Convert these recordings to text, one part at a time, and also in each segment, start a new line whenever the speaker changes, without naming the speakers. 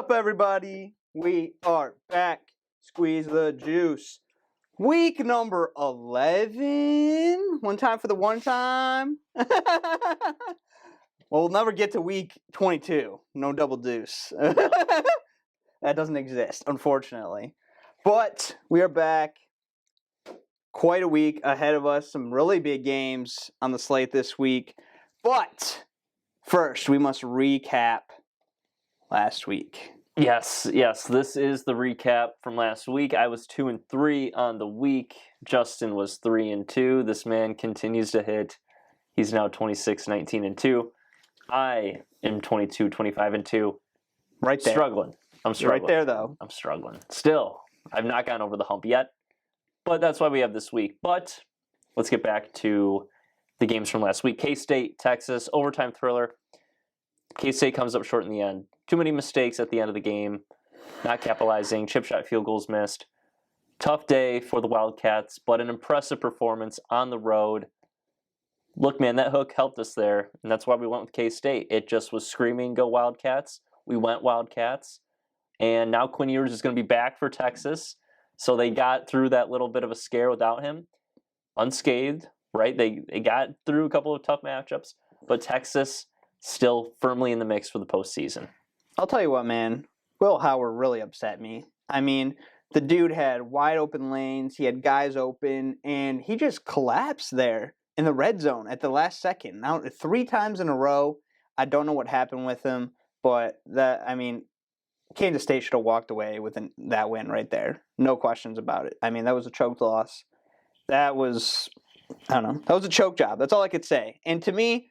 up, everybody? We are back. Squeeze the juice. Week number 11. One time for the one time. Well, we'll never get to week 22. No double deuce. That doesn't exist, unfortunately. But we are back. Quite a week ahead of us. Some really big games on the slate this week. But first, we must recap last week.
Yes. This is the recap from last week. I was 2-3 on the week. Justin was 3-2. This man continues to hit. He's now 26-19-2. I am 22-25-2.
Right there.
I'm struggling.
Right there, though.
I'm struggling. Still, I've not gotten over the hump yet. But that's why we have this week. But let's get back to the games from last week. K-State, Texas, overtime thriller. K-State comes up short in the end. Too many mistakes at the end of the game. Not capitalizing. Chip shot field goals missed. Tough day for the Wildcats, but an impressive performance on the road. Look, man, that hook helped us there, and that's why we went with K-State. It just was screaming, go Wildcats. We went Wildcats. And now Quinn Ewers is going to be back for Texas. So they got through that little bit of a scare without him. Unscathed, right? They got through a couple of tough matchups, but Texas still firmly in the mix for the postseason.
I'll tell you what, man. Will Howard really upset me. I mean, the dude had wide open lanes. He had guys open, and he just collapsed there in the red zone at the last second. Now, 3 times in a row. I don't know what happened with him, but Kansas State should have walked away with that win right there. No questions about it. I mean, that was a choked loss. That was a choke job. That's all I could say. And to me,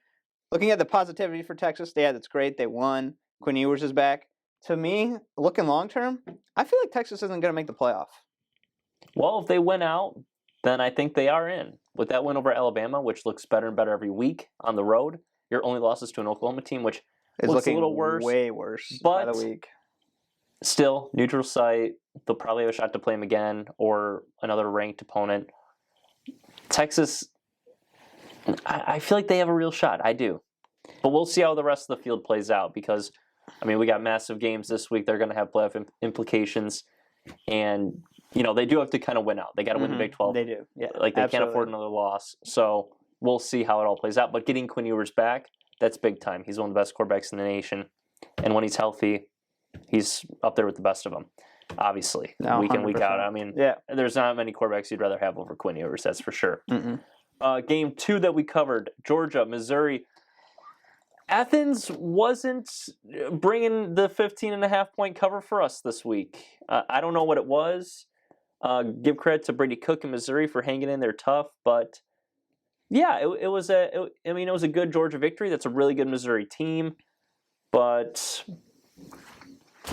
looking at the positivity for Texas, yeah, that's great. They won. Quinn Ewers is back. To me, looking long term, I feel like Texas isn't going to make the playoff.
Well, if they win out, then I think they are in. With that win over Alabama, which looks better and better every week on the road, your only loss is to an Oklahoma team, which
is
looks
looking
a little worse.
Way worse
but
by the week.
Still, neutral site. They'll probably have a shot to play them again or another ranked opponent. Texas, I feel like they have a real shot. I do. But we'll see how the rest of the field plays out because, we got massive games this week. They're going to have playoff implications. And, they do have to kind of win out. They got to win the Big 12.
They do. Yeah,
they can't afford another loss. So we'll see how it all plays out. But getting Quinn Ewers back, that's big time. He's one of the best quarterbacks in the nation. And when he's healthy, he's up there with the best of them, obviously, week in, week out. There's not many quarterbacks you'd rather have over Quinn Ewers, that's for sure. Game 2 that we covered, Georgia, Missouri. Athens wasn't bringing the 15.5-point cover for us this week. I don't know what it was. Give credit to Brady Cook and Missouri for hanging in there tough, but yeah, it was a good Georgia victory. That's a really good Missouri team, but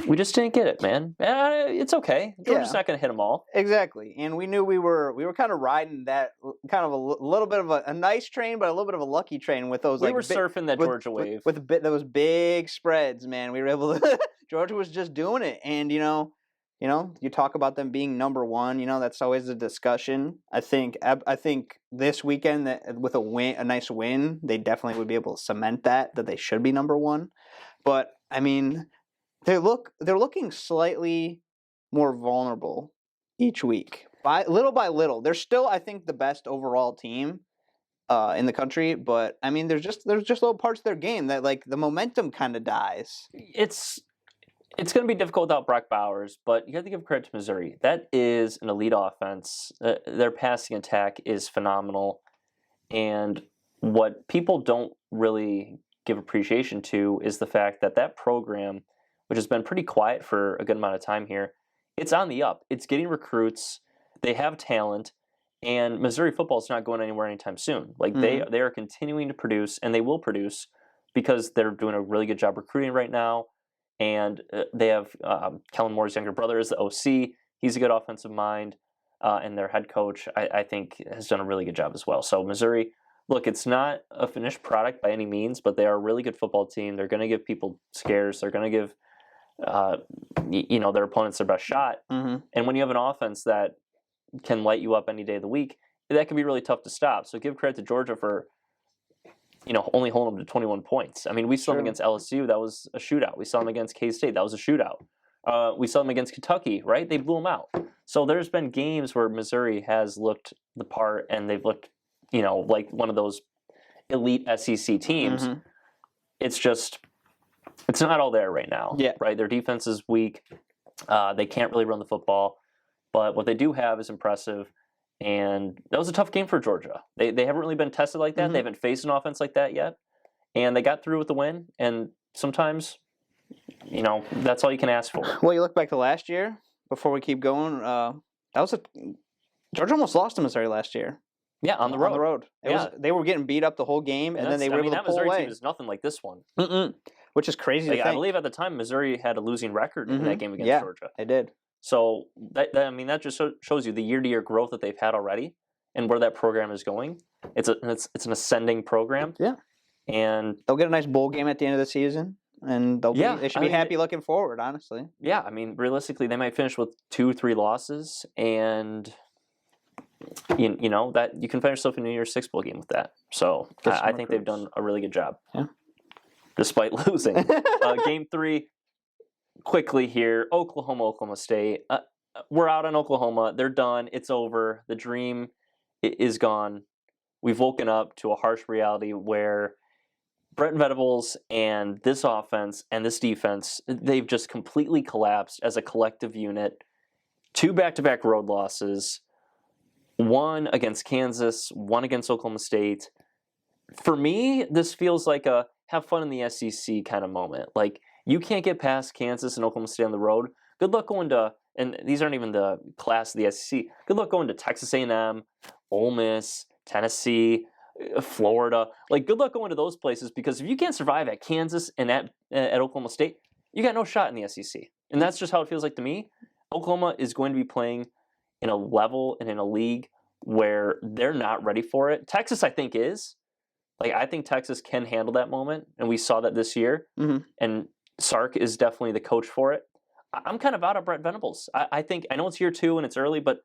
we just didn't get it, man. It's okay. Georgia's not going to hit them all.
Exactly. And we knew we were kind of riding that kind of a little bit of a nice train, but a little bit of a lucky train with those.
We were surfing that Georgia wave.
With those big spreads, man. We were able to – Georgia was just doing it. And, you talk about them being number one. That's always a discussion. I think this weekend that with a nice win, they definitely would be able to cement that they should be number one. But, they're looking slightly more vulnerable each week, by little. They're still, I think, the best overall team in the country. But there's just little parts of their game that the momentum kind of dies.
It's going to be difficult without Brock Bowers, but you have to give credit to Missouri. That is an elite offense. Their passing attack is phenomenal, and what people don't really give appreciation to is the fact that program, which has been pretty quiet for a good amount of time here, it's on the up. It's getting recruits. They have talent, and Missouri football is not going anywhere anytime soon. They are continuing to produce, and they will produce because they're doing a really good job recruiting right now. And they have Kellen Moore's younger brother is the OC. He's a good offensive mind, and their head coach, I think, has done a really good job as well. So Missouri, look, it's not a finished product by any means, but they are a really good football team. They're going to give people scares. They're going to give their opponents their best shot. And when you have an offense that can light you up any day of the week, that can be really tough to stop. So give credit to Georgia for only holding them to 21 points. We saw them against LSU. That was a shootout. We saw them against K-State. That was a shootout. We saw them against Kentucky, right? They blew them out. So there's been games where Missouri has looked the part, and they've looked, like one of those elite SEC teams.
Mhm.
It's just, it's not all there right now.
Yeah.
Right? Their defense is weak. They can't really run the football. But what they do have is impressive. And that was a tough game for Georgia. They haven't really been tested like that.
Mhm.
They haven't faced an offense like that yet. And they got through with the win. And sometimes, that's all you can ask for.
Well, you look back to last year, before we keep going, Georgia almost lost to Missouri last year.
Yeah, on the road.
On the road. They were getting beat up the whole game, and then they were able to pull
Missouri
away.
team is nothing like this one.
Which is crazy to think.
I believe at the time Missouri had a losing record in that game against Georgia.
They did.
So that just shows you the year-to-year growth that they've had already, and where that program is going. It's an ascending program.
Yeah.
And
they'll get a nice bowl game at the end of the season, and they should be happy looking forward, honestly.
Yeah, realistically, they might finish with 2-3 losses, and that you can find yourself in a New Year's Six bowl game with that. So I think they've done a really good job.
Yeah.
Despite losing. Game 3, quickly here, Oklahoma State. We're out on Oklahoma. They're done. It's over. The dream is gone. We've woken up to a harsh reality where Brent Venables and this offense and this defense, they've just completely collapsed as a collective unit. 2 back-to-back road losses. 1 against Kansas, 1 against Oklahoma State. For me, this feels like a have fun in the SEC kind of moment. Like, you can't get past Kansas and Oklahoma State on the road. Good luck going to, and these aren't even the class of the SEC, good luck going to Texas A&M, Ole Miss, Tennessee, Florida. Like, good luck going to those places, because if you can't survive at Kansas and at Oklahoma State, you got no shot in the SEC. And that's just how it feels like to me. Oklahoma is going to be playing in a level and in a league where they're not ready for it. Texas, I think, is. I think Texas can handle that moment, and we saw that this year. And Sark is definitely the coach for it. I'm kind of out of Brent Venables. I know it's year 2 and it's early, but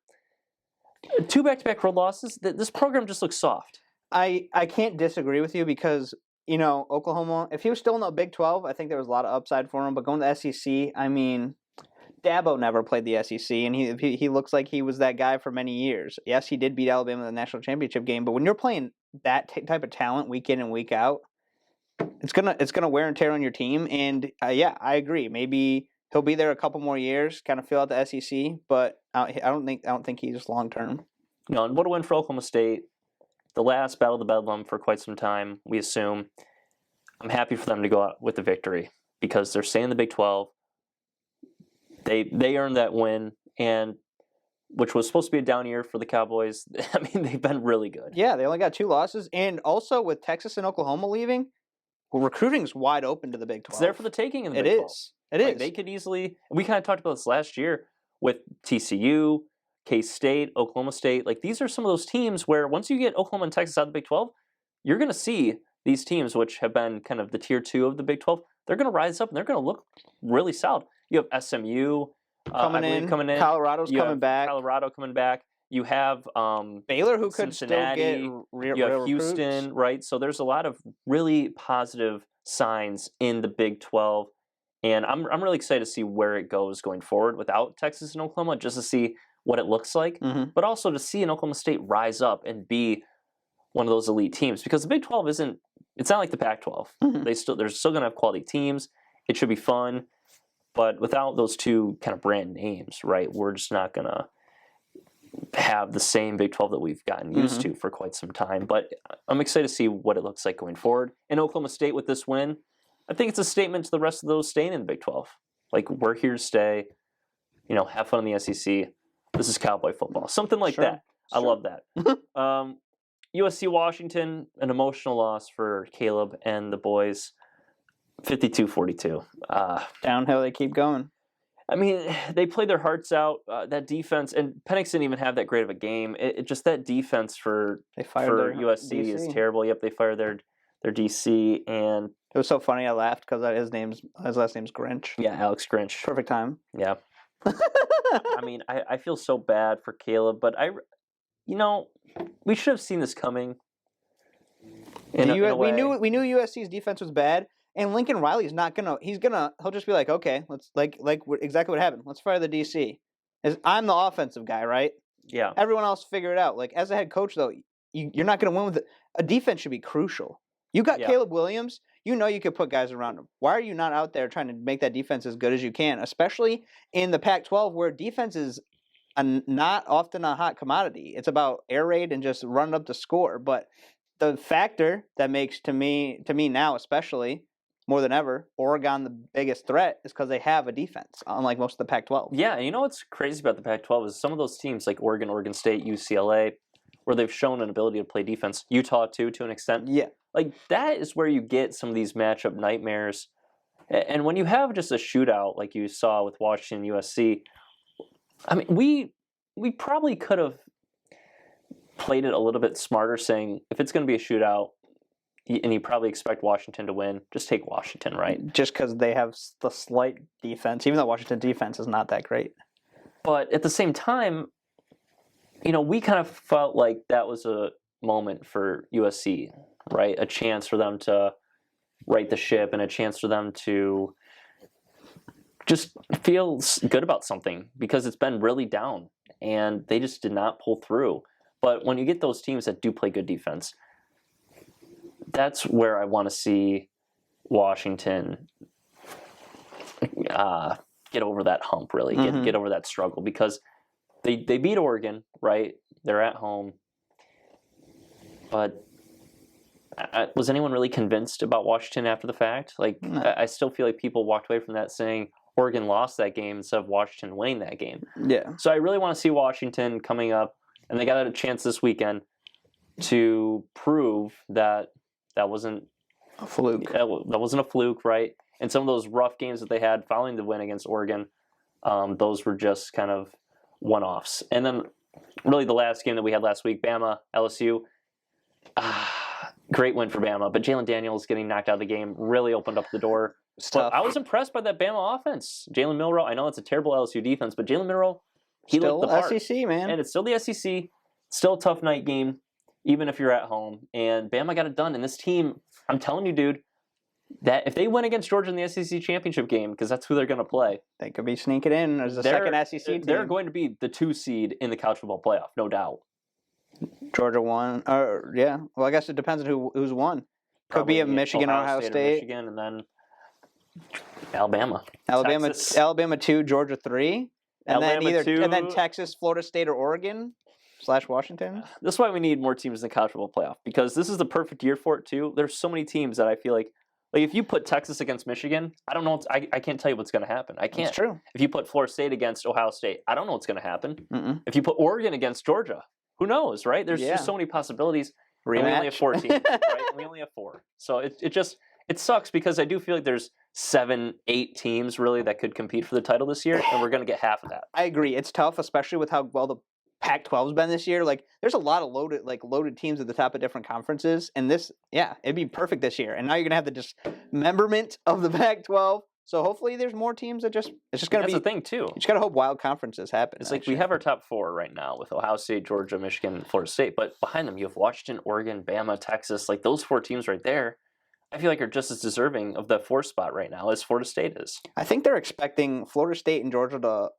2 back-to-back road losses, this program just looks soft.
I can't disagree with you, because Oklahoma, if he was still in the Big 12, I think there was a lot of upside for him. But going to the SEC, Dabo never played the SEC, and he looks like he was that guy for many years. Yes, he did beat Alabama in the national championship game, but when you're playing that type of talent week in and week out, it's gonna wear and tear on your team. And I agree. Maybe he'll be there a couple more years, kind of fill out the SEC, but I don't think he's long term.
And what a win for Oklahoma State. The last battle of the Bedlam for quite some time, we assume. I'm happy for them to go out with the victory, because they're staying in the Big 12. They earned that win, and which was supposed to be a down year for the Cowboys. They've been really good.
Yeah, they only got 2 losses, and also with Texas and Oklahoma leaving, recruiting's wide open to the Big 12.
It's there for the taking in the Big 12.
It is.
They could easily. We kind of talked about this last year with TCU, K-State, Oklahoma State. These are some of those teams where once you get Oklahoma and Texas out of the Big 12, you're going to see these teams, which have been kind of the tier 2 of the Big 12, they're going to rise up and they're going to look really solid. You have SMU coming in.
Colorado's coming back.
Colorado coming back. You have
Baylor, who could
Cincinnati.
Still get
you have
recruits.
Houston, right? So there's a lot of really positive signs in the Big 12, and I'm really excited to see where it goes going forward without Texas and Oklahoma, just to see what it looks like, but also to see an Oklahoma State rise up and be one of those elite teams, because the Big 12 it's not like the Pac-12. They're still going to have quality teams. It should be fun. But without those 2 kind of brand names, right, we're just not going to have the same Big 12 that we've gotten used to for quite some time. But I'm excited to see what it looks like going forward. And Oklahoma State with this win, I think it's a statement to the rest of those staying in the Big 12. We're here to stay, have fun in the SEC. This is Cowboy football. Something like that. I love that. USC Washington, an emotional loss for Caleb and the boys. 52-42.
Downhill they keep going.
They played their hearts out. That defense, and Penix didn't even have that great of a game. It just that defense for USC
DC.
is terrible. Yep, they fired their DC, and
it was so funny. I laughed because his last name's Grinch.
Yeah, Alex Grinch.
Perfect time.
Yeah. I feel so bad for Caleb, but we should have seen this coming.
We knew USC's defense was bad. And Lincoln Riley's not gonna. He'll just be like, okay, let's exactly what happened. Let's fire the DC. I'm the offensive guy, right?
Yeah.
Everyone else figure it out. Like as a head coach, though, you're not gonna win with it. A defense should be crucial. You got Caleb Williams. You know you could put guys around him. Why are you not out there trying to make that defense as good as you can, especially in the Pac-12 where defense is not often a hot commodity. It's about air raid and just run up the score. But the factor that makes to me now, especially more than ever, Oregon the biggest threat is because they have a defense, unlike most of the Pac-12.
Yeah, and you know what's crazy about the Pac-12 is some of those teams like Oregon, Oregon State, UCLA, where they've shown an ability to play defense. Utah too, to an extent.
Yeah,
like that is where you get some of these matchup nightmares. And when you have just a shootout like you saw with Washington, USC, I mean, we probably could have played it a little bit smarter, saying if it's going to be a shootout and you probably expect Washington to win, just take Washington, right?
Just because they have the slight defense, even though Washington defense is not that great.
But at the same time, you know, we kind of felt like that was a moment for USC, right? A chance for them to right the ship and a chance for them to just feel good about something because it's been really down and they just did not pull through. But when you get those teams that do play good defense, that's where I want to see Washington get over that hump, really, get over that struggle because they beat Oregon, right? They're at home. But was anyone really convinced about Washington after the fact? Like,
No.
I still feel like people walked away from that saying Oregon lost that game instead of Washington winning that game.
Yeah.
So I really want to see Washington coming up, and they got a chance this weekend to prove that wasn't
a fluke.
That wasn't a fluke, right? And some of those rough games that they had following the win against Oregon, those were just kind of one-offs. And then really the last game that we had last week, Bama, LSU, great win for Bama. But Jalen Daniels getting knocked out of the game really opened up the door. But I was impressed by that Bama offense. Jalen Milroe, I know it's a terrible LSU defense, but Jalen Milroe, he
still
looked the part.
SEC, man.
And it's still the SEC, still a tough night game, even if you're at home. And Bama got it done. And this team, I'm telling you, dude, that if they win against Georgia in the SEC championship game, because that's who they're going to play,
they could be sneaking in as the second SEC team.
They're going to be the 2 seed in the college football playoff, no doubt.
Georgia won, or yeah. Well, I guess it depends on who's won. Could be a Michigan, Ohio State,
Michigan, and then Alabama, Texas.
Alabama 2, Georgia 3, and
Alabama
then then Texas, Florida State, or Oregon / Washington.
This is why we need more teams in the college football playoff, because this is the perfect year for it too. There's so many teams that I feel like if you put Texas against Michigan, I don't know. I can't tell you what's going to happen. I can't.
That's true.
If you put Florida State against Ohio State, I don't know what's going to happen.
Mm-mm.
If you put Oregon against Georgia, who knows, right? There's just so many possibilities.
Rematch.
And we only have 4 teams, right? We only have 4. So it sucks because I do feel like there's 7, 8 teams really that could compete for the title this year, and we're going to get half of that.
I agree. It's tough, especially with how well the Pac-12's been this year. Like, there's a lot of loaded teams at the top of different conferences, and it'd be perfect this year. And now you're gonna have the dismemberment of the Pac-12. So hopefully, there's more teams that it's just gonna be.
That's the thing too.
You just gotta hope wild conferences happen.
It's like we have our top 4 right now with Ohio State, Georgia, Michigan, and Florida State, but behind them you have Washington, Oregon, Bama, Texas. Like those 4 teams right there, I feel like are just as deserving of the 4th spot right now as Florida State is.
I think they're expecting Florida State and Georgia to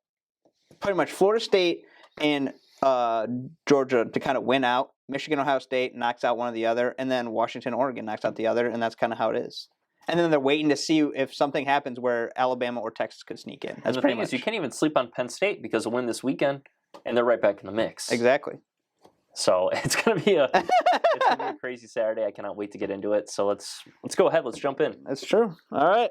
pretty much Florida State and Georgia to kind of win out. Michigan, Ohio State knocks out one or the other, and then Washington, Oregon knocks out the other, and that's kind of how it is. And then they're waiting to see if something happens where Alabama or Texas could sneak in. That's
and the
pretty
thing
much.
is, you can't even sleep on Penn State because of win this weekend, and they're right back in the mix.
Exactly.
So it's gonna be a crazy Saturday. I cannot wait to get into it. So let's go ahead. Let's jump in.
That's true. All right.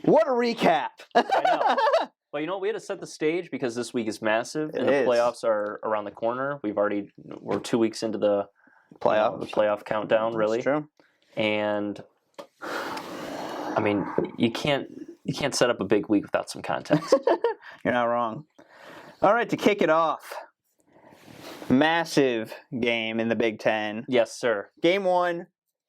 What a recap!
I know. Well, you know, we had to set the stage because this week is massive, and the playoffs are around the corner. We're 2 weeks into the playoff countdown, really.
That's true.
And I mean, you can't set up a big week without some context.
You're not wrong. All right, to kick it off, massive game in the Big Ten.
Yes, sir.
Game 1,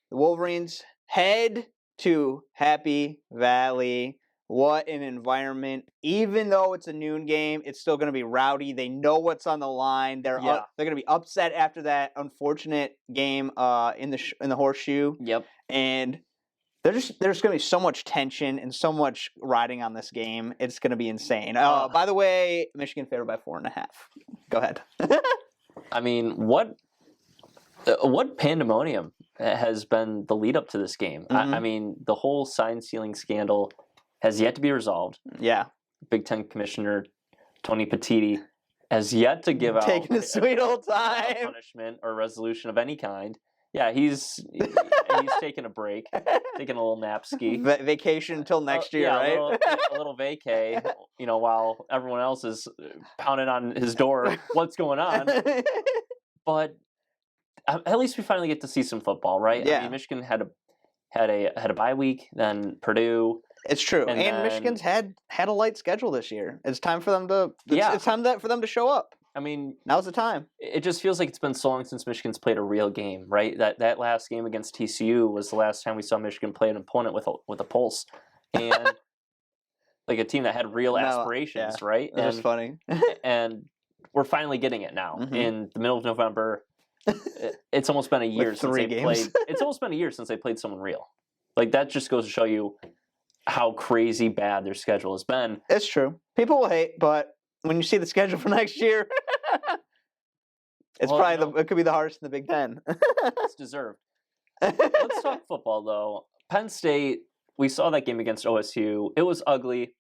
the Wolverines head to Happy Valley. What an environment. Even though it's a noon game, it's still going to be rowdy. They know what's on the line. They're going to be upset after that unfortunate game in the horseshoe.
Yep.
And there's going to be so much tension and so much riding on this game. It's going to be insane. By the way, Michigan favored by 4.5. Go ahead.
I mean, what pandemonium has been the lead up to this game?
Mhm.
I mean, the whole sign stealing scandal has yet to be resolved.
Yeah.
Big Ten Commissioner Tony Petitti has yet to give out
Taking a sweet old
a
time.
punishment or resolution of any kind. Yeah, he's taking a break, taking a little nap ski.
Vacation until next year,
yeah,
right?
A little vacay, while everyone else is pounding on his door. What's going on? But at least we finally get to see some football, right?
Yeah.
I mean, Michigan had a bye week, then Purdue.
It's true,
And
and
then-
Michigan's had a light schedule this year. It's time for them to.
Yeah.
It's time for them to show up.
I mean,
Now's the time.
it just feels like it's been so long since Michigan's played a real game, right? That last game against TCU was the last time we saw Michigan play an opponent with a pulse, and like a team that had real aspirations, right?
That's funny.
And we're finally getting it now
Mhm.
in the middle of November. It's almost been a year
With
since
3
they
games.
played. It's almost been a year since they played someone real. Like that just goes to show you how crazy bad their schedule has been.
It's true. People will hate, but when you see the schedule for next year, it's
Well,
probably it could be the hardest in the Big Ten.
It's deserved. Let's talk football though. Penn State, we saw that game against OSU. It was ugly,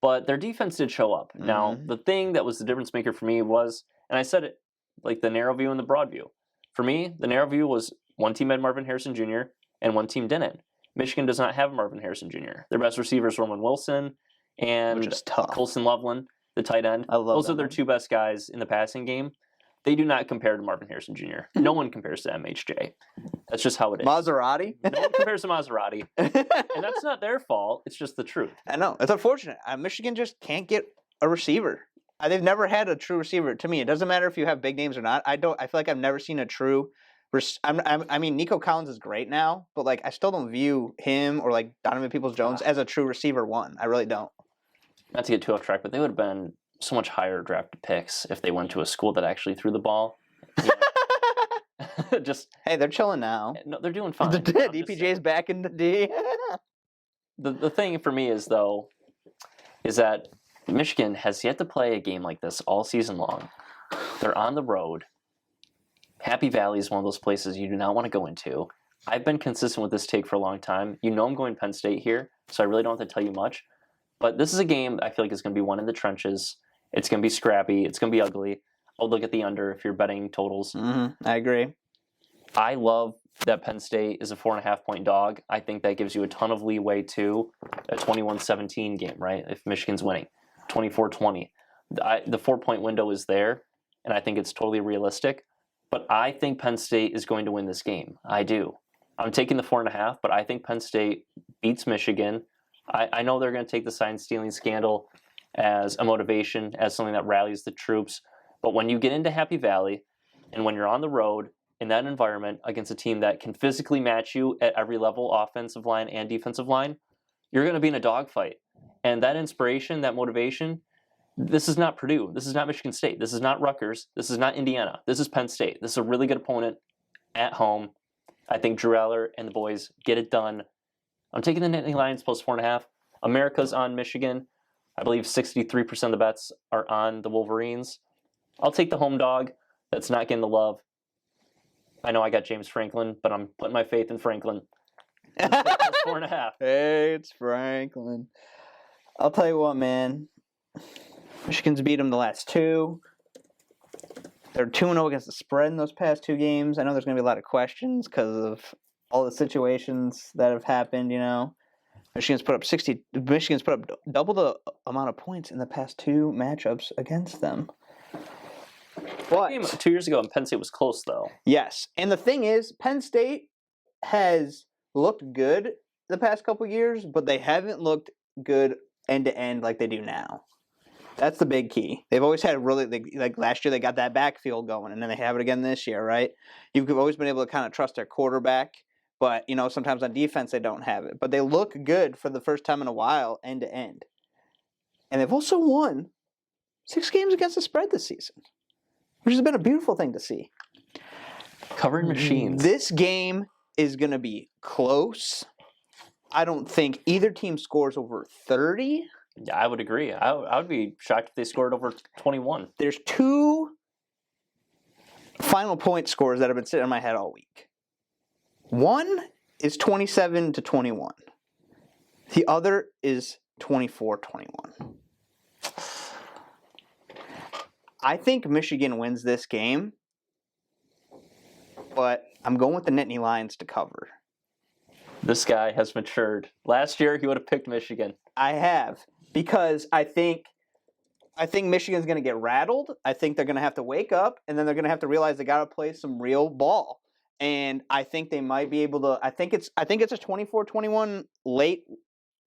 but their defense did show up. Now,
Mhm.
the thing that was the difference maker for me was, and I said it, like the narrow view and the broad view. For me, the narrow view was one team had Marvin Harrison Jr. and one team didn't. Michigan does not have Marvin Harrison Jr. Their best receivers, Roman Wilson and
Which is tough.
Colson Loveland, the tight end.
I love
Those
that
are their
one.
2 best guys in the passing game. They do not compare to Marvin Harrison Jr. No one compares to MHJ. That's just how it is.
Maserati.
No one compares to Maserati. And that's not their fault. It's just the truth.
I know it's unfortunate. Michigan just can't get a receiver. They've never had a true receiver. To me, it doesn't matter if you have big names or not. I feel like I've never seen a true. I mean, Nico Collins is great now, but like I still don't view him or like Donovan Peoples-Jones as a true receiver one. I really don't.
Not to get too off track, but they would have been so much higher drafted picks if they went to a school that actually threw the ball. You know? Just
Hey, they're chilling now.
no, they're doing fine.
The
I'm just saying.
DPJ's back in the D.
The thing for me is though, is that Michigan has yet to play a game like this all season long. They're on the road. Happy Valley is one of those places you do not want to go into. I've been consistent with this take for a long time. You know I'm going Penn State here, so I really don't have to tell you much. But this is a game I feel like is going to be won in the trenches. It's going to be scrappy. It's going to be ugly. I would look at the under if you're betting totals.
I agree.
I love that Penn State is a 4.5-point dog. I think that gives you a ton of leeway to a 21-17 game, right? If Michigan's winning, 24-20. The 4-point window is there, and I think it's totally realistic. But I think Penn State is going to win this game. I do. I'm taking the 4.5, but I think Penn State beats Michigan. I know they're going to take the sign-stealing scandal as a motivation, as something that rallies the troops. But when you get into Happy Valley, and when you're on the road in that environment against a team that can physically match you at every level, offensive line and defensive line, you're going to be in a dogfight. And that inspiration, that motivation, this is not Purdue. This is not Michigan State. This is not Rutgers. This is not Indiana. This is Penn State. This is a really good opponent at home. I think Drew Eller and the boys get it done. I'm taking the Nittany Lions plus 4.5. America's on Michigan. I believe 63% of the bets are on the Wolverines. I'll take the home dog. That's not getting the love. I know I got James Franklin, but I'm putting my faith in Franklin. Plus 4.5.
Hey, it's Franklin. I'll tell you what, man. Michigan's beat them the last 2. They're 2-0 against the spread in those past 2 games. I know there's going to be a lot of questions because of all the situations that have happened, you know. Michigan's put up double the amount of points in the past 2 matchups against them. But
Game 2 years ago, and Penn State was close, though.
yes, and the thing is, Penn State has looked good the past couple years, but they haven't looked good end to end like they do now. That's the big key. They've always had like last year they got that backfield going, and then they have it again this year, right? You've always been able to kind of trust their quarterback, but you know sometimes on defense they don't have it. But they look good for the first time in a while, end to end, and they've also won 6 games against the spread this season, which has been a beautiful thing to see.
Covering machines.
This game is going to be close. I don't think either team scores over 30.
Yeah, I would agree. I would be shocked if they scored over 21.
There's two final point scores that have been sitting in my head all week. One is 27-21. The other is 24-21. I think Michigan wins this game, but I'm going with the Nittany Lions to cover.
This guy has matured. Last year, he would have picked Michigan.
I have, because I think Michigan's going to get rattled. I think they're going to have to wake up, and then they're going to have to realize they got to play some real ball. And I think they might be able to. I think it's a 24-21 late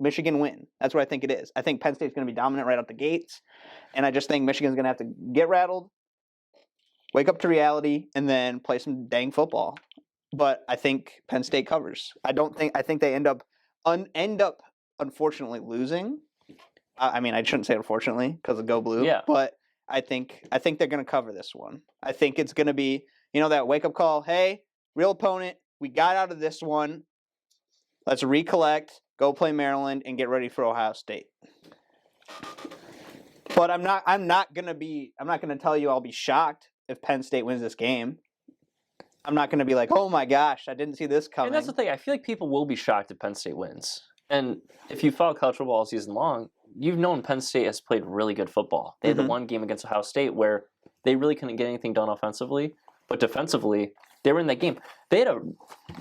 Michigan win. That's what I think it is. I think Penn State's going to be dominant right out the gates, and I just think Michigan's going to have to get rattled, wake up to reality, and then play some dang football. But I think Penn State covers. I think they end up unfortunately losing. I mean, I shouldn't say unfortunately because of Go Blue.
Yeah.
But I think they're going to cover this one. I think it's going to be, that wake up call. Hey, real opponent, we got out of this one. Let's recollect, go play Maryland, and get ready for Ohio State. But I'm not going to tell you I'll be shocked if Penn State wins this game. I'm not going to be like, oh my gosh, I didn't see this coming.
And that's the thing. I feel like people will be shocked if Penn State wins. And if you follow college football all season long, you've known Penn State has played really good football. They had the one game against Ohio State where they really couldn't get anything done offensively, but defensively, they were in that game. They had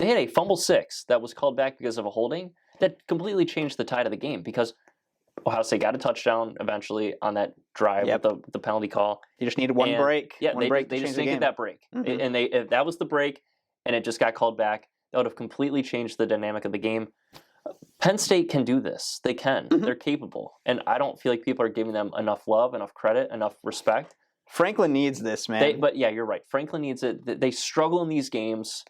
a fumble 6 that was called back because of a holding that completely changed the tide of the game because Ohio State got a touchdown eventually on that drive with the penalty call.
You just needed one break.
Yeah,
they
just didn't get that break. And if that was the break and it just got called back, that would have completely changed the dynamic of the game. Penn State can do this. They can. They're capable. And I don't feel like people are giving them enough love, enough credit, enough respect.
Franklin needs this, man.
But yeah, you're right. Franklin needs it. They struggle in these games.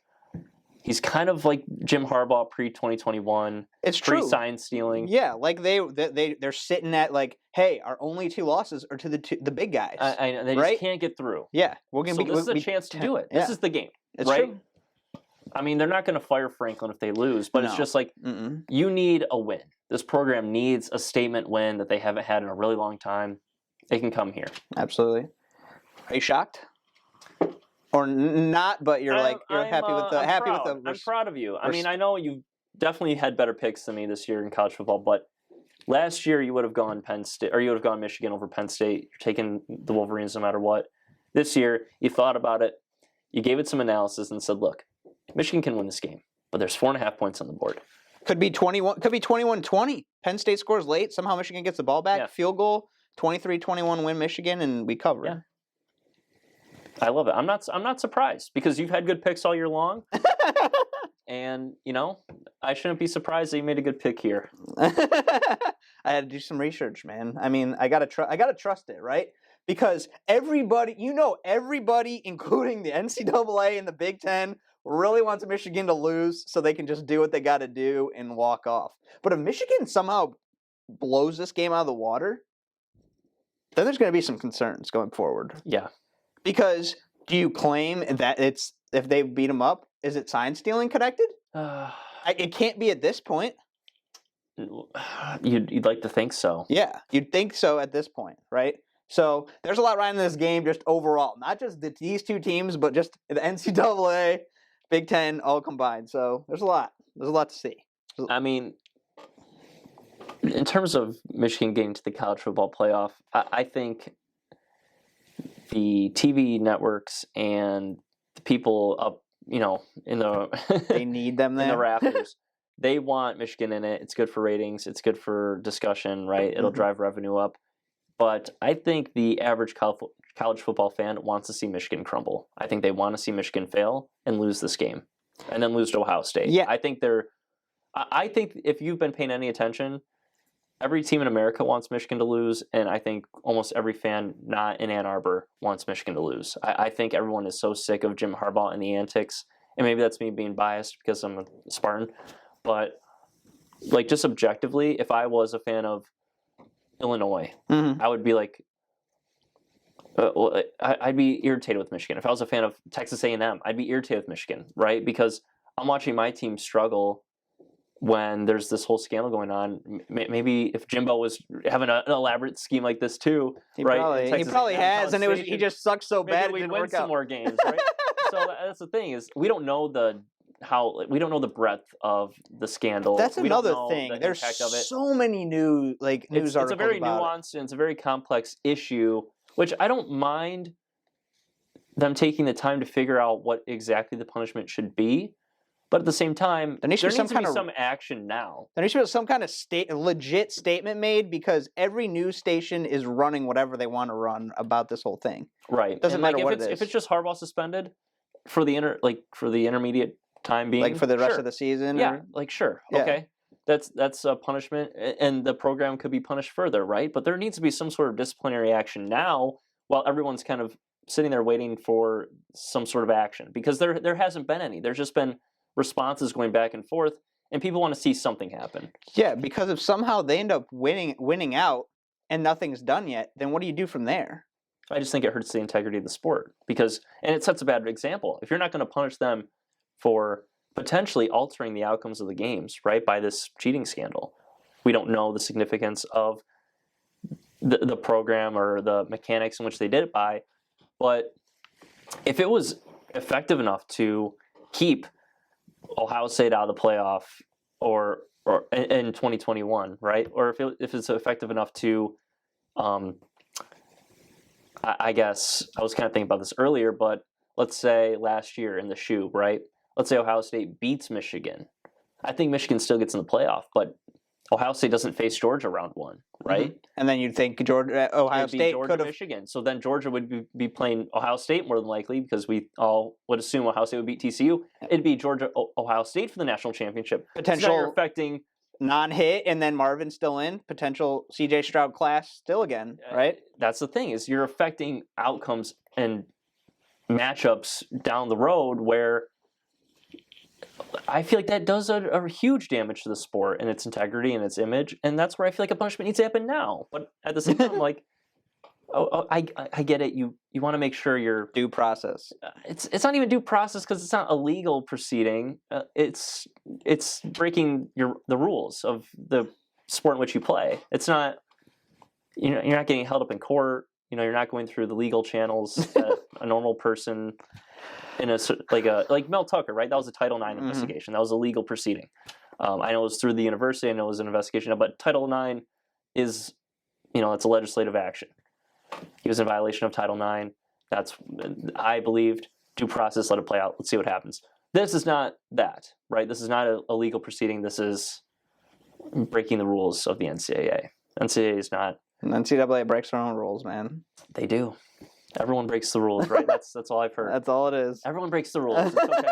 He's kind of like Jim Harbaugh pre-2021.
It's true.
Pre-sign stealing.
Yeah, like they're sitting at like, hey, our only 2 losses are to the big guys.
I know. They just can't get through.
Yeah.
This is a chance to do it.
Yeah.
This is the game.
It's
right?
true.
I mean, they're not going to fire Franklin if they lose, but it's just like you need a win. This program needs a statement win that they haven't had in a really long time. They can come here.
Absolutely. Are you shocked? Or not, but you're happy with the
I'm proud of you. I mean, I know you definitely had better picks than me this year in college football, but last year you would have gone Penn State or you would have gone Michigan over Penn State. You're taking the Wolverines no matter what. This year you thought about it, you gave it some analysis and said, look, Michigan can win this game, but there's 4.5 points on the board.
Could be 21-20. Penn State scores late. Somehow Michigan gets the ball back. Yeah. Field goal. 23-21 win Michigan, and we cover.
Yeah. I love it. I'm not surprised because you've had good picks all year long, and I shouldn't be surprised that you made a good pick here.
I had to do some research, man. I mean, I gotta trust it, right? Because everybody, including the NCAA and the Big Ten, really wants Michigan to lose so they can just do what they got to do and walk off. But if Michigan somehow blows this game out of the water, then there's going to be some concerns going forward.
Yeah.
Because do you claim that it's if they beat them up, is it sign stealing connected? It can't be at this point.
You'd like to think so.
Yeah, you'd think so at this point, right? So there's a lot riding in this game just overall. Not just these 2 teams, but just the NCAA, Big Ten, all combined. So there's a lot. There's a lot to see.
I mean, in terms of Michigan getting to the college football playoff, I think the TV networks and the people up, in the
they need them there
in the rafters. They want Michigan in it. It's good for ratings. It's good for discussion, right? It'll drive revenue up. But I think the average college football fan wants to see Michigan crumble. I think they want to see Michigan fail and lose this game, and then lose to Ohio State.
Yeah,
I think if you've been paying any attention, every team in America wants Michigan to lose, and I think almost every fan not in Ann Arbor wants Michigan to lose. I think everyone is so sick of Jim Harbaugh and the antics, and maybe that's me being biased because I'm a Spartan, but just objectively, if I was a fan of Illinois, I would be like, I'd be irritated with Michigan. If I was a fan of Texas A&M, I'd be irritated with Michigan, right? Because I'm watching my team struggle when there's this whole scandal going on. Maybe if Jimbo was having an elaborate scheme like this too,
He
right?
probably has, and he just sucked so bad it
we'd
didn't
win
work
some
out.
more games, right? So that's the thing is we don't know the breadth of the scandal.
That's
We don't
another
know
thing.
the
There's
impact of it.
so many news
It's
articles
a very
about
nuanced and it's a very complex issue, which I don't mind them taking the time to figure out what exactly the punishment should be. But at the same time, there needs to be some action now.
There needs to be some kind of legit statement made because every news station is running whatever they want to run about this whole thing.
Right.
Doesn't matter what it is.
If it's just Harbaugh suspended for the intermediate time being,
like for the rest
sure.
of the season.
Yeah. Sure.
Yeah.
Okay. That's a punishment, and the program could be punished further, right? But there needs to be some sort of disciplinary action now, while everyone's kind of sitting there waiting for some sort of action, because there hasn't been any. There's just been responses going back and forth, and people want to see something happen.
Yeah, because if somehow they end up winning out and nothing's done yet, then what do you do from there?
I just think it hurts the integrity of the sport and it sets a bad example. If you're not going to punish them for potentially altering the outcomes of the games, right, by this cheating scandal, we don't know the significance of the program or the mechanics in which they did it by, but if it was effective enough to keep Ohio State out of the playoff or in 2021, right? Or if it's effective enough to, I guess I was kind of thinking about this earlier, but let's say last year in the shoe, right? Let's say Ohio State beats Michigan. I think Michigan still gets in the playoff, but Ohio State doesn't face Georgia round one, right?
Mm-hmm. And then you'd think Ohio State could have
Michigan. So then Georgia would be playing Ohio State more than likely because we all would assume Ohio State would beat TCU. It'd be Georgia Ohio State for the national championship.
Potential
so affecting
non-hit, and then Marvin still in. Potential CJ Stroud class still again, right?
That's the thing is you're affecting outcomes and matchups down the road where I feel like that does a huge damage to the sport and its integrity and its image, and that's where I feel like a punishment needs to happen now. But at the same time, I get it. You want to make sure you're
due process.
It's not even due process because it's not a legal proceeding. It's breaking the rules of the sport in which you play. It's not. You're not getting held up in court. You're not going through the legal channels that a normal person. Like Mel Tucker, right? That was a Title IX investigation. That was a legal proceeding. I know it was through the university. I know it was an investigation, but Title IX is, it's a legislative action. He was in violation of Title IX. That's, I believed, due process. Let it play out. Let's see what happens. This is not that, right? This is not a legal proceeding. This is breaking the rules of the NCAA. NCAA is not.
And NCAA breaks their own rules, man.
They do. Everyone breaks the rules, right? That's all I've heard.
That's all it is.
Everyone breaks the rules. It's okay.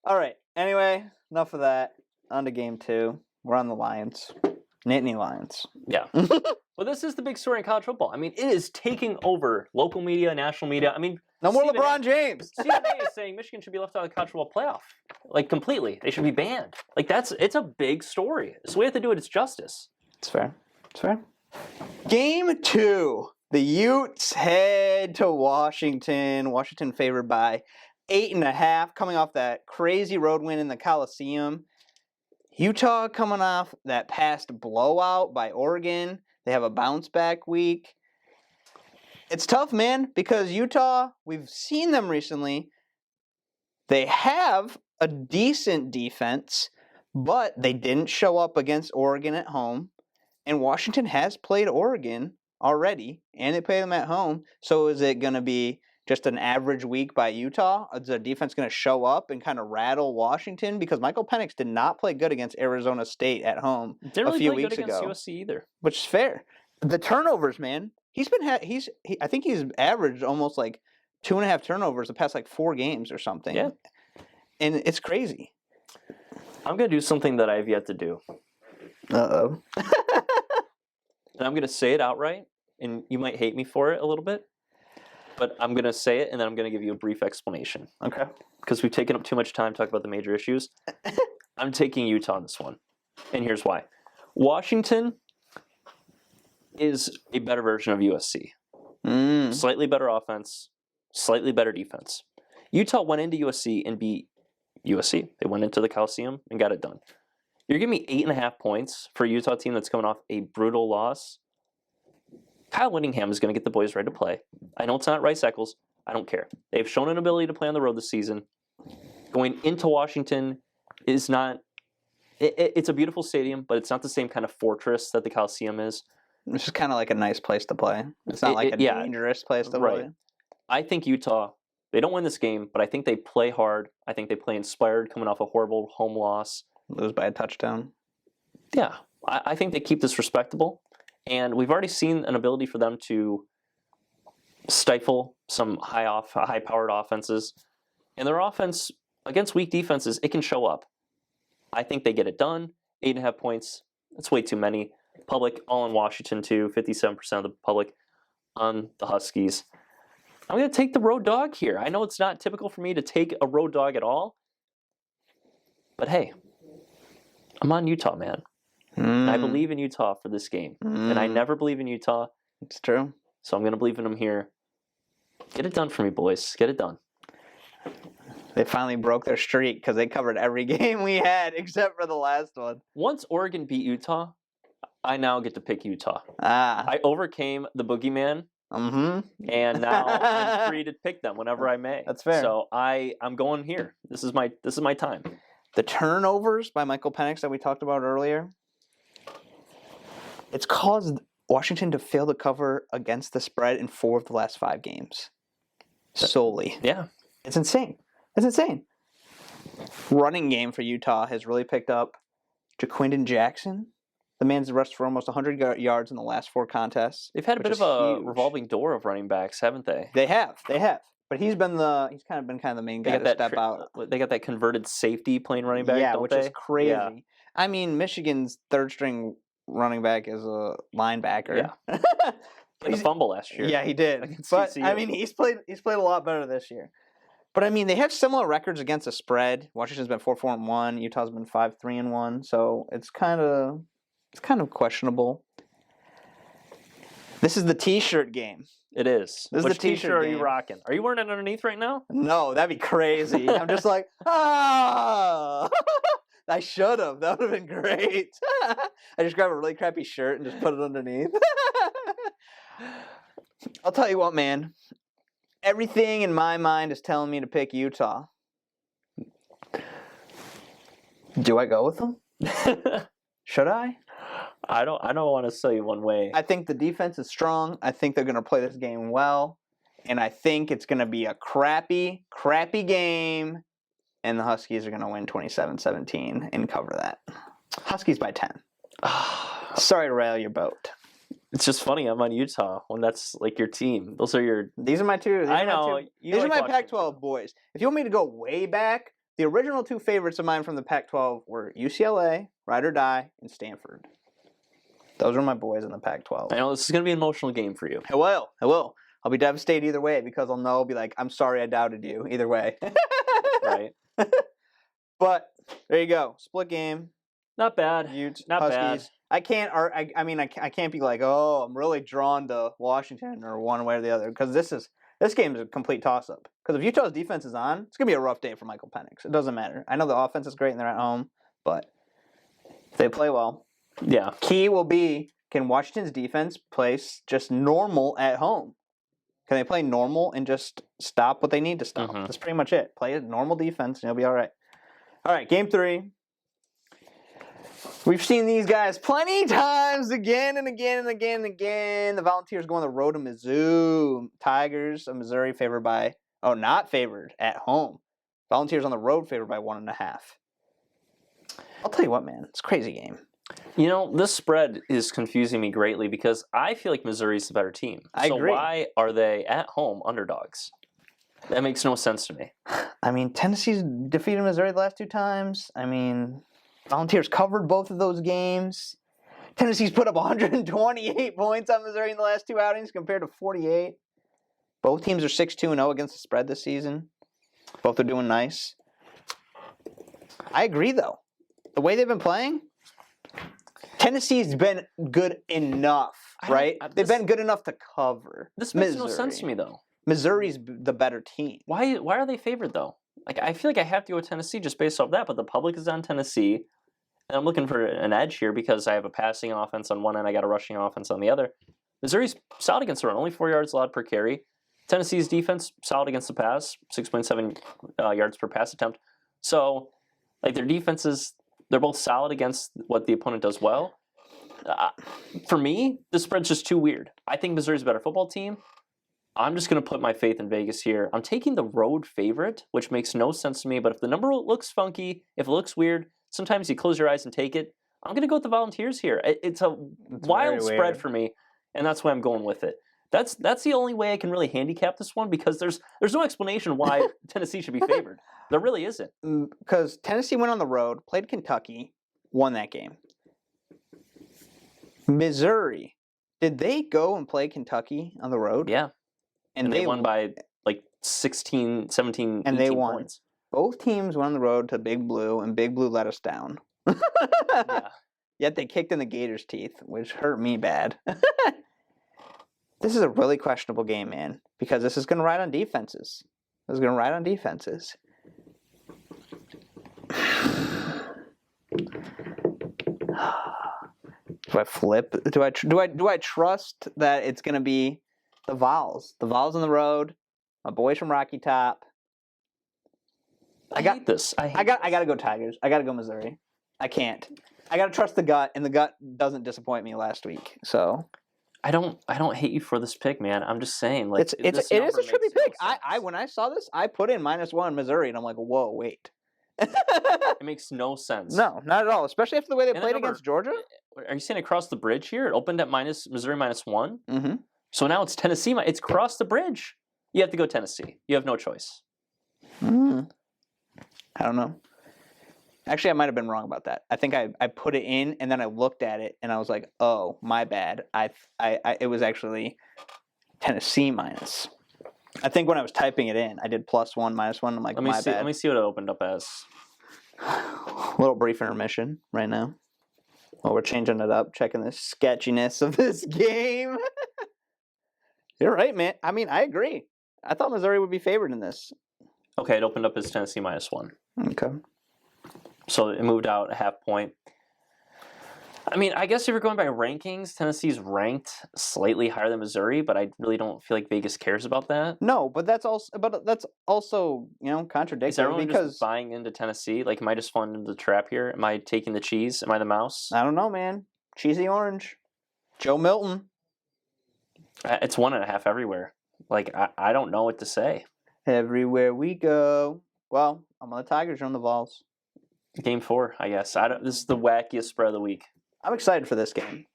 All right. Anyway, enough of that. On to game 2. We're on the Lions. Nittany Lions.
Yeah. Well, this is the big story in college football. I mean, it is taking over local media, national media. I mean,
no more LeBron James.
Stephen A is saying Michigan should be left out of the college football playoff, completely. They should be banned. It's a big story. So we have to do it. It's justice.
It's fair. It's fair. Game 2. The Utes head to Washington. Washington favored by 8.5, coming off that crazy road win in the Coliseum. Utah coming off that past blowout by Oregon. They have a bounce back week. It's tough, man, because Utah, we've seen them recently. They have a decent defense, but they didn't show up against Oregon at home. And Washington has played Oregon already, and they play them at home. So is it going to be just an average week by Utah? Is the defense going to show up and kind of rattle Washington? Because Michael Penix did not play good against Arizona State at home a few weeks ago.
Didn't really play good against USC either.
Which is fair. The turnovers, man. I think he's averaged almost 2.5 turnovers the past 4 games or something.
Yeah.
And it's crazy.
I'm going to do something that I have yet to do.
Uh-oh.
And I'm going to say it outright, and you might hate me for it a little bit, but I'm going to say it, and then I'm going to give you a brief explanation.
Okay.
Because we've taken up too much time talking about the major issues. I'm taking Utah on this one, and here's why. Washington is a better version of USC. Slightly better offense, slightly better defense. Utah went into USC and beat USC. They went into the Coliseum and got it done. You're giving me 8.5 points for a Utah team that's coming off a brutal loss. Kyle Whittingham is going to get the boys ready to play. I know it's not Rice Eccles. I don't care. They've shown an ability to play on the road this season. Going into Washington is not. It's a beautiful stadium, but it's not the same kind of fortress that the Coliseum is.
It's just kind of like a nice place to play. It's not like a dangerous place to play.
I think Utah, they don't win this game, but I think they play hard. I think they play inspired coming off a horrible home loss.
Lose by a touchdown.
Yeah, I think they keep this respectable. And we've already seen an ability for them to stifle some high-powered offenses. And their offense, against weak defenses, it can show up. I think they get it done. 8.5 points, that's way too many. Public, all in Washington too, 57% of the public on the Huskies. I'm going to take the road dog here. I know it's not typical for me to take a road dog at all. But hey, I'm on Utah, man. I believe in Utah for this game. And I never believe in Utah.
It's true.
So I'm going to believe in them here. Get it done for me, boys. Get it done.
They finally broke their streak because they covered every game we had except for the last one.
Once Oregon beat Utah, I now get to pick Utah.
Ah.
I overcame the boogeyman. And now I'm free to pick them whenever I may.
That's fair.
So I'm going here. This is my time.
The turnovers by Michael Penix that we talked about earlier, it's caused Washington to fail to cover against the spread in 4 of the last 5 games. Solely.
Yeah.
It's insane. It's insane. Running game for Utah has really picked up. Jaquindon Jackson, the man's rushed for almost 100 yards in the last 4 contests.
They've had a bit of a revolving door of running backs, haven't they?
They have. But he's kind of been the main guy to step out.
They got that converted safety playing running back,
yeah,
don't
which
they?
is crazy.
Yeah.
I mean, Michigan's third string running back is a linebacker.
Yeah. He had a fumble last year.
Yeah, he did. But
TCU.
I mean, he's played a lot better this year. But I mean, they have similar records against the spread. Washington's been 4-4-1. Utah's been 5-3-1. So it's kind of questionable. This is the T-shirt game.
It is.
This is
Which
the T-shirt
T-shirt are you
game.
rocking? Are you wearing it underneath right now?
No, that'd be crazy. I'm just like, ah. I should have. That would have been great. I just grab a really crappy shirt and just put it underneath. I'll tell you what, man. Everything in my mind is telling me to pick Utah. Do I go with them? Should I?
I don't want to say one way.
I think the defense is strong. I think they're going to play this game well. And I think it's going to be a crappy game. And the Huskies are going to win 27-17 and cover that. Huskies by 10. Sorry to rail your boat.
It's just funny. I'm on Utah when that's like your team. Those are your.
These are my two.
I know.
These are my Pac-12 boys. If you want me to go way back, the original 2 favorites of mine from the Pac-12 were UCLA, Ride or Die, and Stanford. Those are my boys in the Pac-12.
I know this is going to be an emotional game for you.
I will. I'll be devastated either way because I'll be like, I'm sorry I doubted you either way.
Right.
But there you go. Split game.
Not bad. Not
Huskies.
bad.
I can't be like, oh, I'm really drawn to Washington or one way or the other because this game is a complete toss-up. Because if Utah's defense is on, it's gonna be a rough day for Michael Penix. It doesn't matter. I know the offense is great and they're at home, but if they play well,
yeah.
Key will be, can Washington's defense play just normal at home? Can they play normal and just stop what they need to stop? That's pretty much it. Play a normal defense and you'll be all right. All right, game 3. We've seen these guys plenty times again and again and again and again. The Volunteers go on the road to Mizzou. Tigers of Missouri not favored at home. Volunteers on the road favored by 1.5. I'll tell you what, man. It's a crazy game.
You know, this spread is confusing me greatly because I feel like Missouri's the better team.
I agree.
So why are they at home underdogs? That makes no sense to me.
I mean, Tennessee's defeated Missouri the last 2 times. I mean, Volunteers covered both of those games. Tennessee's put up 128 points on Missouri in the last 2 outings compared to 48. Both teams are 6-2-0 against the spread this season. Both are doing nice. I agree, though. The way they've been playing, Tennessee's been good enough, right? They've been good enough to cover.
This makes no sense to me, though.
Missouri's the better team.
Why are they favored, though? Like, I feel like I have to go with Tennessee just based off that, but the public is on Tennessee. and I'm looking for an edge here because I have a passing offense on one end, I got a rushing offense on the other. Missouri's solid against the run, only 4 yards allowed per carry. Tennessee's defense solid against the pass, 6.7 yards per pass attempt. So, like their defenses, they're both solid against what the opponent does well. For me, the spread's just too weird. I think Missouri's a better football team. I'm just going to put my faith in Vegas here. I'm taking the road favorite, which makes no sense to me. But if the number looks funky, if it looks weird, sometimes you close your eyes and take it. I'm going to go with the Volunteers here. It's a wild spread for me, and that's why I'm going with it. That's the only way I can really handicap this one because there's no explanation why Tennessee should be favored. There really isn't.
Because Tennessee went on the road, played Kentucky, won that game. Missouri, did they go and play Kentucky on the road?
Yeah. And they won by like 16, 17,
and
18
they won.
Points.
Both teams went on the road to Big Blue, and Big Blue let us down.
Yeah.
Yet they kicked in the Gators' teeth, which hurt me bad. This is a really questionable game, man, because this is going to ride on defenses. This is going to ride on defenses. Do I flip? Do I trust that it's going to be the Vols? The Vols on the road. My boys from Rocky Top.
I hate this.
I got to go Tigers. I got to go Missouri. I can't. I got to trust the gut, and the gut doesn't disappoint me last week. So
I don't hate you for this pick, man. I'm just saying, like
it is a tricky pick. I when I saw this, I put in -1 Missouri, and I'm like, whoa, wait.
It makes no sense.
No, not at all. Especially after the way they played against Georgia.
Are you saying across the bridge here? It opened at Missouri -1.
Mm-hmm.
So now it's Tennessee. It's across the bridge. You have to go Tennessee. You have no choice.
I don't know. Actually, I might have been wrong about that. I think I put it in, and then I looked at it, and I was like, "Oh, my bad." It was actually Tennessee minus. I think when I was typing it in, I did +1, -1. I'm like,
Let me
my
see.
bad.
Let me see what it opened up as.
Little brief intermission right now. Well, we're changing it up, checking the sketchiness of this game. You're right, man. I mean, I agree. I thought Missouri would be favored in this.
Okay, it opened up as Tennessee -1.
Okay.
So it moved out a half point. I mean, I guess if you're going by rankings, Tennessee's ranked slightly higher than Missouri, but I really don't feel like Vegas cares about that.
No, but that's also contradictory
Is everyone
because
just buying into Tennessee? Like, am I just falling into the trap here? Am I taking the cheese? Am I the mouse?
I don't know, man. Cheesy orange, Joe Milton.
It's 1.5 everywhere. Like, I don't know what to say.
Everywhere we go. Well, I'm on the Tigers. You're on the Vols.
Game 4, I guess. This is the wackiest spread of the week.
I'm excited for this game.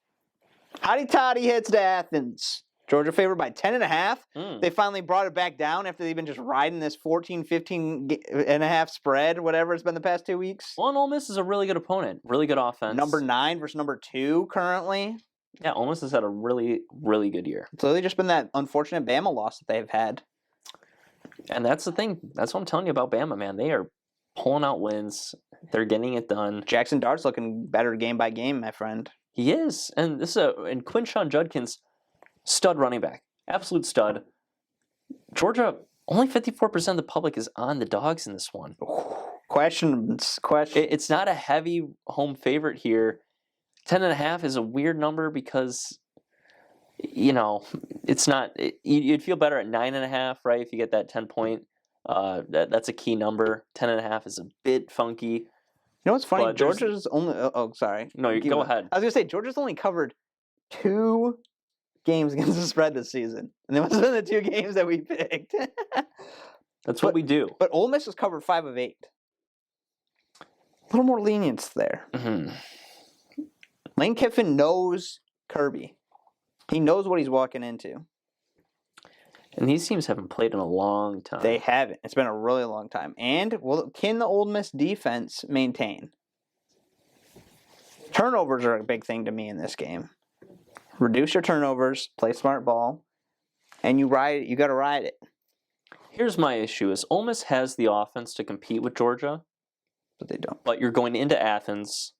Hotty Toddy heads to Athens. Georgia favored by 10.5. They finally brought it back down after they've been just riding this 14, 15.5 spread, whatever it's been the past 2 weeks.
Well, and Ole Miss is a really good opponent. Really good offense.
Number 9 versus number 2 currently.
Yeah, Ole Miss has had a really, really good year.
It's literally just been that unfortunate Bama loss that they've had.
And that's the thing. That's what I'm telling you about Bama, man. They are pulling out wins. They're getting it done.
Jackson Dart's looking better game by game, my friend.
He is. And and Quinshon Judkins, stud running back. Absolute stud. Georgia, only 54% of the public is on the dogs in this one.
Questions.
It's not a heavy home favorite here. 10.5 is a weird number because, it's not. You'd feel better at 9.5, right? If you get that 10-point. That's a key number. 10.5 is a bit funky.
You know what's funny?
But
Georgia's only. Oh, sorry.
No, you go ahead.
I was gonna say Georgia's only covered 2 games against the spread this season, and it must have been the 2 games that we picked.
That's what we do.
But Ole Miss has covered 5 of 8. A little more lenience there.
Mm-hmm.
Lane Kiffin knows Kirby. He knows what he's walking into.
And these teams haven't played in a long time.
They haven't. It's been a really long time. And can the Ole Miss defense maintain? Turnovers are a big thing to me in this game. Reduce your turnovers, play smart ball, and you ride it. You got to ride it.
Here's my issue: is Ole Miss has the offense to compete with Georgia,
but they don't.
But you're going into Athens.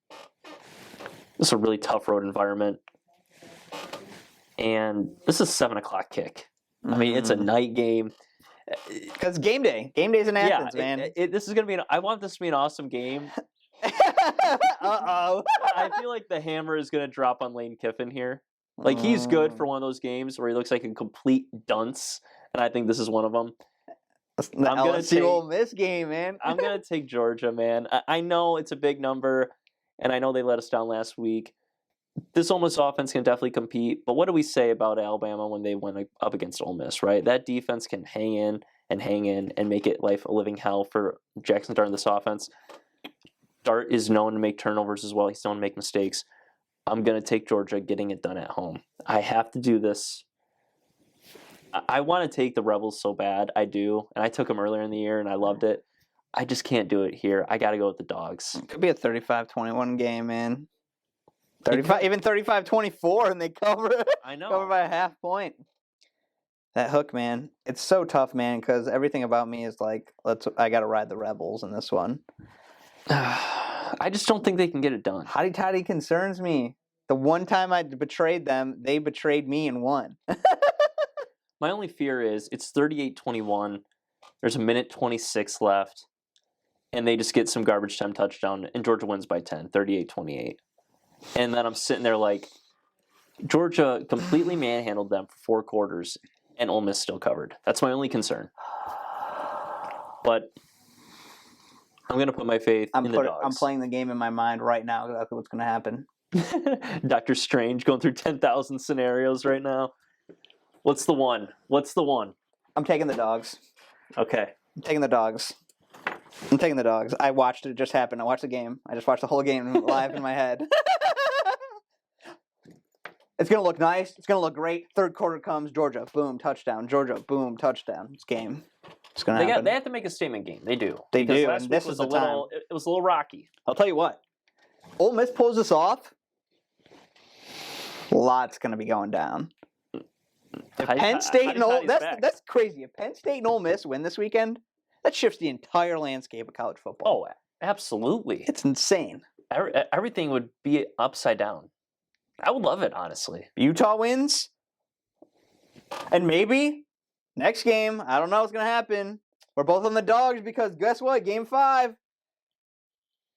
This is a really tough road environment, and this is a 7:00 kick. I mean, it's a night game.
Because game day. Game day's in Athens, man.
This is going to be I want this to be an awesome game.
Uh-oh.
I feel like the hammer is going to drop on Lane Kiffin here. Like, he's good for one of those games where he looks like a complete dunce, and I think this is one of them.
The LSU Ole Miss game, man.
I'm going to take Georgia, man. I know it's a big number, and I know they let us down last week. This Ole Miss offense can definitely compete, but what do we say about Alabama when they went up against Ole Miss, right? That defense can hang in and make it life a living hell for Jackson Dart in this offense. Dart is known to make turnovers as well. He's known to make mistakes. I'm going to take Georgia getting it done at home. I have to do this. I want to take the Rebels so bad. I do. And I took them earlier in the year, and I loved it. I just can't do it here. I got to go with the Dogs.
It could be a 35-21 game, man. 35, even 35-24, and they cover.
I know.
Cover by a half point. That hook, man. It's so tough, man, because everything about me is like, I got to ride the Rebels in this one.
I just don't think they can get it done.
Hotty Toddy concerns me. The one time I betrayed them, they betrayed me and won.
My only fear is it's 38-21. There's a minute 26 left, and they just get some garbage time touchdown, and Georgia wins by 10, 38-28. And then I'm sitting there like, Georgia completely manhandled them for 4 quarters, and Ole Miss still covered. That's my only concern. But I'm going to put my faith in the Dogs.
I'm playing the game in my mind right now, exactly what's going to happen.
Doctor Strange going through 10,000 scenarios right now. What's the one?
I'm taking the Dogs.
Okay.
I'm taking the Dogs. I watched it just happen. I watched the game. I just watched the whole game live in my head. It's going to look nice. It's going to look great. Third quarter comes. Georgia, boom, touchdown. Georgia, boom, touchdown. It's game. It's going to happen.
They have to make a statement game. They do.
They do.
Last
And
week
this
was
is the
a little,
time.
It was a little rocky.
I'll tell you what. Ole Miss pulls this off. Lots going to be going down. If Penn State and Ole that's crazy. If Penn State and Ole Miss win this weekend, that shifts the entire landscape of college football.
Oh, absolutely.
It's insane.
Everything would be upside down. I would love it, honestly.
Utah wins. And maybe next game, I don't know what's going to happen. We're both on the Dogs because guess what? Game 5.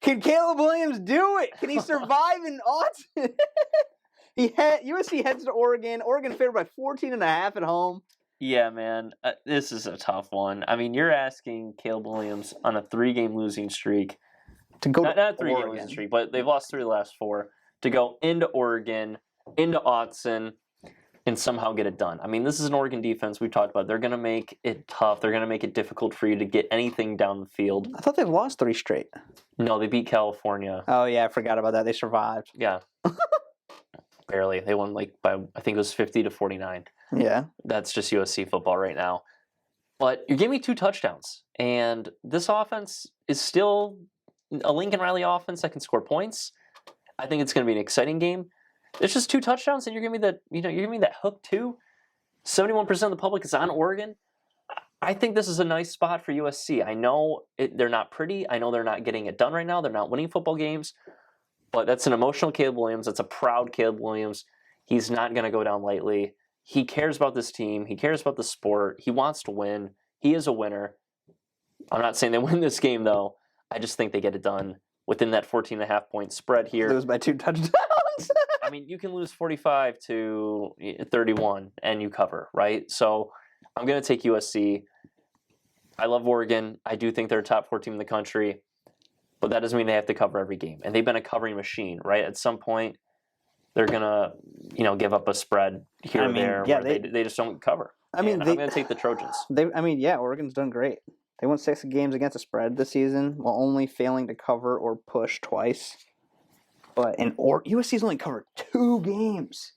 Can Caleb Williams do it? Can he survive in Austin? USC heads to Oregon. Oregon favored by 14.5 at home.
Yeah, man. This is a tough one. I mean, you're asking Caleb Williams on a 3-game losing streak
to go
not a 3-game losing streak, but they've lost 3 of the last 4, to go into Oregon, into Autzen, and somehow get it done. I mean, this is an Oregon defense we've talked about. They're going to make it tough. They're going to make it difficult for you to get anything down the field.
I thought they've lost 3 straight.
No, they beat California.
Oh, yeah, I forgot about that. They survived.
Yeah. Barely. They won by, I think it was 50-49.
Yeah.
That's just USC football right now. But you're giving me 2 touchdowns. And this offense is still a Lincoln Riley offense that can score points. I think it's going to be an exciting game. It's just 2 touchdowns, and you're giving me that hook too. 71% of the public is on Oregon. I think this is a nice spot for USC. I know they're not pretty. I know they're not getting it done right now. They're not winning football games. But that's an emotional Caleb Williams. That's a proud Caleb Williams. He's not going to go down lightly. He cares about this team. He cares about the sport. He wants to win. He is a winner. I'm not saying they win this game, though. I just think they get it done within that 14.5-point spread here.
Lose by 2 touchdowns.
I mean, you can lose 45-31 and you cover, right? So I'm going to take USC. I love Oregon. I do think they're a top 4 team in the country. But that doesn't mean they have to cover every game. And they've been a covering machine, right? At some point, they're going to, give up a spread here or there where they just don't cover. I'm going to take the Trojans.
Oregon's done great. They won 6 games against the spread this season while only failing to cover or push twice. But USC's only covered 2 games.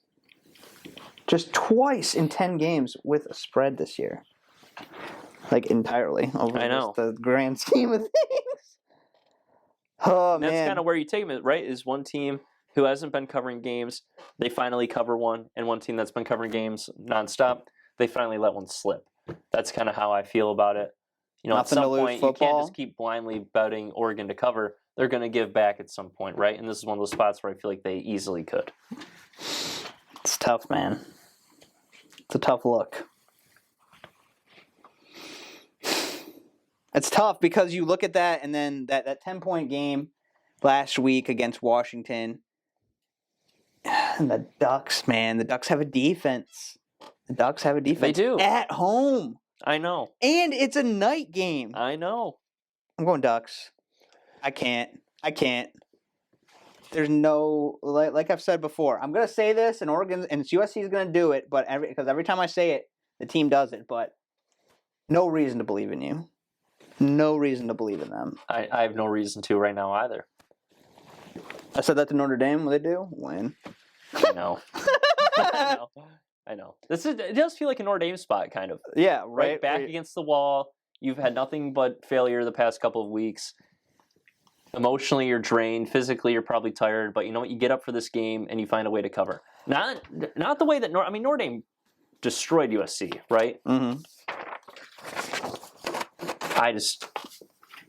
Just twice in 10 games with a spread this year. Like entirely over the grand scheme of things. Oh, man.
That's kind of where you take them, right? Is one team who hasn't been covering games, they finally cover one, and one team that's been covering games nonstop, they finally let one slip. That's kind of how I feel about it. At some point, you can't just keep blindly betting Oregon to cover. They're going to give back at some point, right? And this is one of those spots where I feel like they easily could.
It's tough, man. It's a tough look. It's tough because you look at that and then that 10-point game, last week against Washington. And the Ducks, man. The Ducks have a defense.
They do.
At home.
I know.
And it's a night game.
I know.
I'm going Ducks. I can't. There's no, like I've said before, I'm going to say this, and Oregon and USC is going to do it, but every time I say it, the team does it, but no reason to believe in you. No reason to believe in them.
I have no reason to right now either.
I said that to Notre Dame. What they do? Win.
I know. I know. It does feel like a Notre Dame spot, kind of.
Yeah,
right back against the wall. You've had nothing but failure the past couple of weeks. Emotionally, you're drained. Physically, you're probably tired. But you know what? You get up for this game and you find a way to cover. Not the way that Notre Dame destroyed USC, right?
Mm-hmm.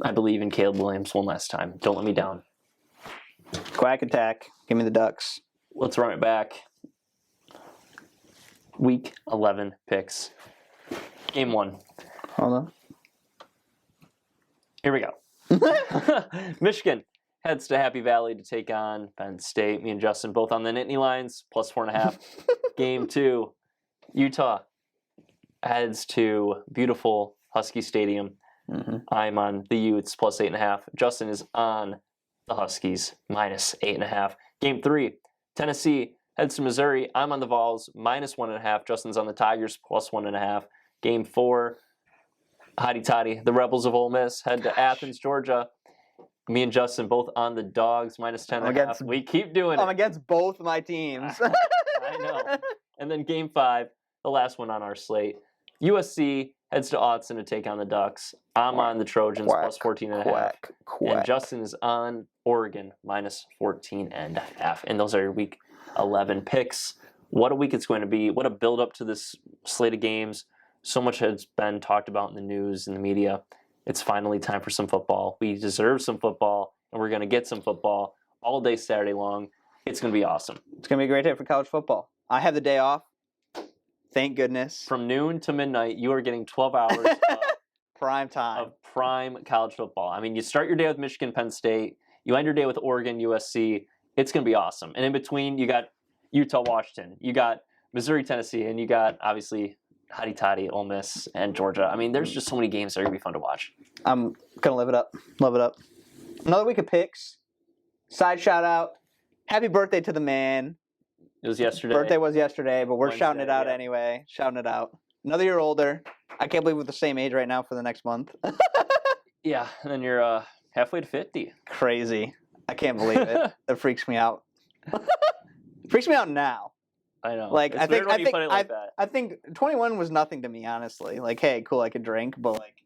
I believe in Caleb Williams one last time. Don't let me down.
Quack attack. Give me the Ducks.
Let's run it back. Week 11 picks. Game 1.
Hold on.
Here we go. Michigan heads to Happy Valley to take on Penn State. Me and Justin both on the Nittany Lions, plus 4.5. Game 2. Utah heads to beautiful Husky Stadium.
Mm-hmm.
I'm on the Utes, plus 8.5. Justin is on the Huskies, minus 8.5. Game 3. Tennessee heads to Missouri. I'm on the Vols, minus 1.5. Justin's on the Tigers, plus 1.5. Game 4. Hotty toddy. The Rebels of Ole Miss head to Athens, Georgia. Me and Justin both on the Dogs, minus 10.5. We keep doing it.
I'm against both my teams.
I know. And then Game 5, the last one on our slate. USC heads to Autzen to take on the Ducks. I'm on the Trojans, plus 14.5. And Justin is on Oregon, minus 14.5. And those are your Week 11 picks. What a week it's going to be. What a build-up to this slate of games. So much has been talked about in the news and the media. It's finally time for some football. We deserve some football, and we're going to get some football all day Saturday long. It's going to be awesome.
It's going to be a great day for college football. I have the day off. Thank goodness.
From noon to midnight, you are getting 12 hours of
prime time.
Of prime college football. I mean, you start your day with Michigan, Penn State. You end your day with Oregon, USC. It's going to be awesome. And in between, you got Utah, Washington. You got Missouri, Tennessee. And you got, obviously, Hotty Toddy, Ole Miss, and Georgia. I mean, there's just so many games that are going to be fun to watch.
I'm going to live it up. Love it up. Another week of picks. Side shout out. Happy birthday to the man.
It was yesterday.
Birthday was yesterday, but we're
Wednesday,
shouting it out anyway. Shouting it out. Another year older. I can't believe we're the same age right now for the next month.
Yeah, and then you're halfway to 50.
Crazy. I can't believe it. That freaks me out. Freaks me out now.
I know.
Like,
it's
I think,
weird when you put it like that.
I think 21 was nothing to me, honestly. Like, hey, cool, I could drink, but like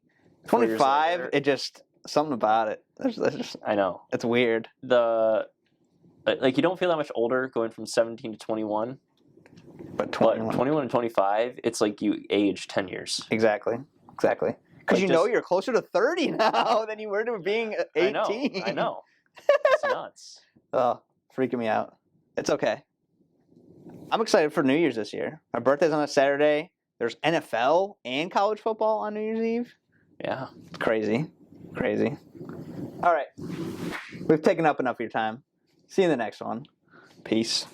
4 years
25,
later.
it just something about it. That's just,
I know.
it's weird.
Like, you don't feel that much older going from 17 to 21.
But
But
21.
21 and 25, it's like you age 10 years.
Exactly. Because
Like,
you know you're closer to 30 now than you were to being 18.
I know. It's nuts.
Oh, freaking me out. It's okay. I'm excited for New Year's this year. My birthday's on a Saturday. There's NFL and college football on New Year's Eve.
Yeah.
It's crazy. Crazy. All right. We've taken up enough of your time. See you in the next one. Peace.